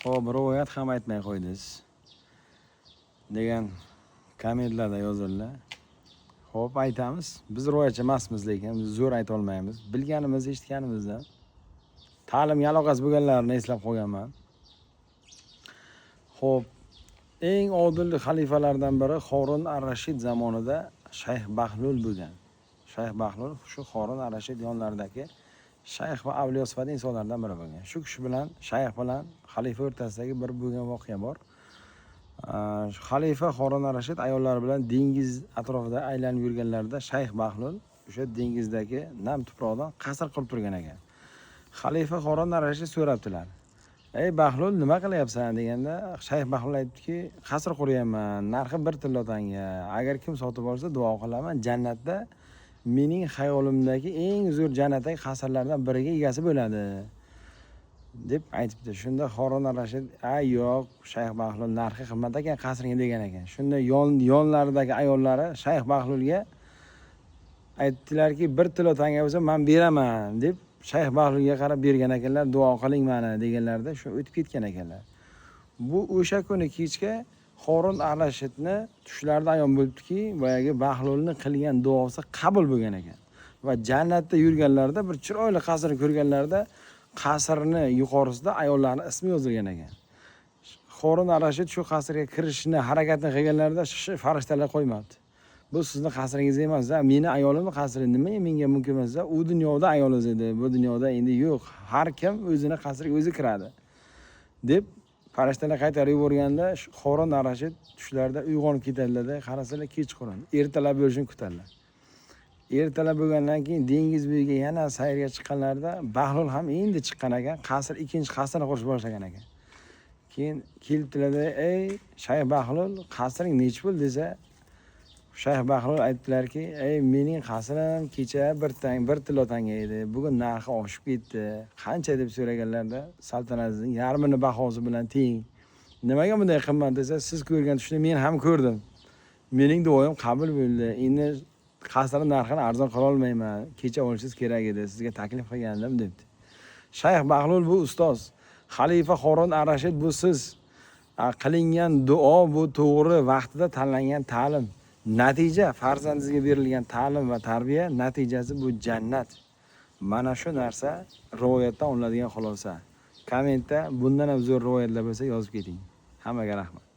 Xo'p, rivoyat ham aytmay qo'ydingiz degan kommentlarda yozildi. Xo'p, aytamiz. Biz rivoyatchi emasmiz, lekin biz zo'r ayta olmaymiz. Bilganimiz, eshitganimizdan ta'limga aloqasi bo'lganlarni eslab qo'yganman. Xo'p, eng odil xalifalardan biri Harun ar-Rashid zamonida Shayx Bahlul bo'lgan. Shayx Bahlul shu Harun ar-Rashid yonlaridagi shayx va avliyo sifatli insonlardan biri bo'lgan. Shu kishi bilan shayx bilan xalifa o'rtasidagi bir bo'lgan voqea bor. Xalifa Harun ar-Rashid ayollari bilan dengiz atrofida aylanib yurganlarida Shayx Bahlul o'sha dengizdagi nam tuproqdan qasr qilib turgan ekan. Xalifa Harun ar-Rashid so'rabdilar: "Ey Bahlul, nima qilyapsan?" deganda Shayx Bahlul aytdiki: "Qasr quryapman, narxi 1 tilla tanga. Agar kim sotib olsa duo qilaman, jannatda mening xayolimdagi eng zo'r jannatdagi qasrlardan biriga egasi bo'ladi" deb aytibdi. Shunda Harun ar-Rashid: "Ay yo'q, Shayx Bahlul, narxi qimmat ekan qasringa" degan ekan. Shunda yonlaridagi ayollari Shayx Bahlulga aytdilarki, 1 tilla tanga bo'lsa men beraman deb Shayx Bahlulga qarab bergan ekanlar, duo qiling mana deganlarda shu o'tib ketgan ekanlar. Bu o'sha kuni kechga Harun ar-Rashidni tushlarida ayon bo'libdiki, boyagi Bahlulni qilgan duosi qabul bo'lgan ekan. Va jannatda yurganlarda bir chiroyli qasr ko'rganlarda qasrni yuqorisida ayollarning ismi yozilgan ekan. Harun ar-Rashid shu qasrga kirishni harakatini qilganlarda farishtalar qo'ymabdi. Bu sizni qasringiz emas, meni ayolimning qasri, nima menga mumkin emas, u dunyoda ayolingiz edi, bu dunyoda endi yo'q. Har kim o'zini qasriga o'zi kiradi deb farishtalar qaytarib yuborganda Harun ar-Rashid tushlarida uyg'onib ketadilar-da, qarasalar kechqurun, ertalab bo'lishini kutadilar. Ertalab bo'lgandan keyin dengiz bo'yiga yana sayrga chiqqanlarida Bahlul ham endi chiqqan ekan, ikkinchi qasrni qurish boshlagan ekan. Keyin kelibdilar-da: "Ey Shayx Bahlul, qasring nechta pul?" desa, Shayx Bahlul aytdilarki: "Ey, mening qasrim kecha 1 tilla tanga edi. Bugun narxi oshib ketdi. Qancha?" deb so'raganlarda, saltanatingizning yarmini bahosi bilan teng. "Nimaga bunday qimmat?" desa, "Siz ko'rgan tushni men ham ko'rdim. Mening duoyim qabul bo'ldi. Endi qasr narxini arzon qila olmayman. Kecha olishingiz kerak edi. Sizga taklif qilgandim" debdi. Shayx Bahlul bu ustoz. Xalifa Harun ar-Rashid bu siz. Qilingan duo bu to'g'ri vaqtida tanlangan ta'lim. Natija farzandingizga berilgan ta'lim va tarbiya natijasi bu jannat. Mana shu narsa rivoyatdan olinadigan xulosa. Kommentda bundan ham zo'r rivoyatlar bo'lsa yozib keting. Hammaga rahmat.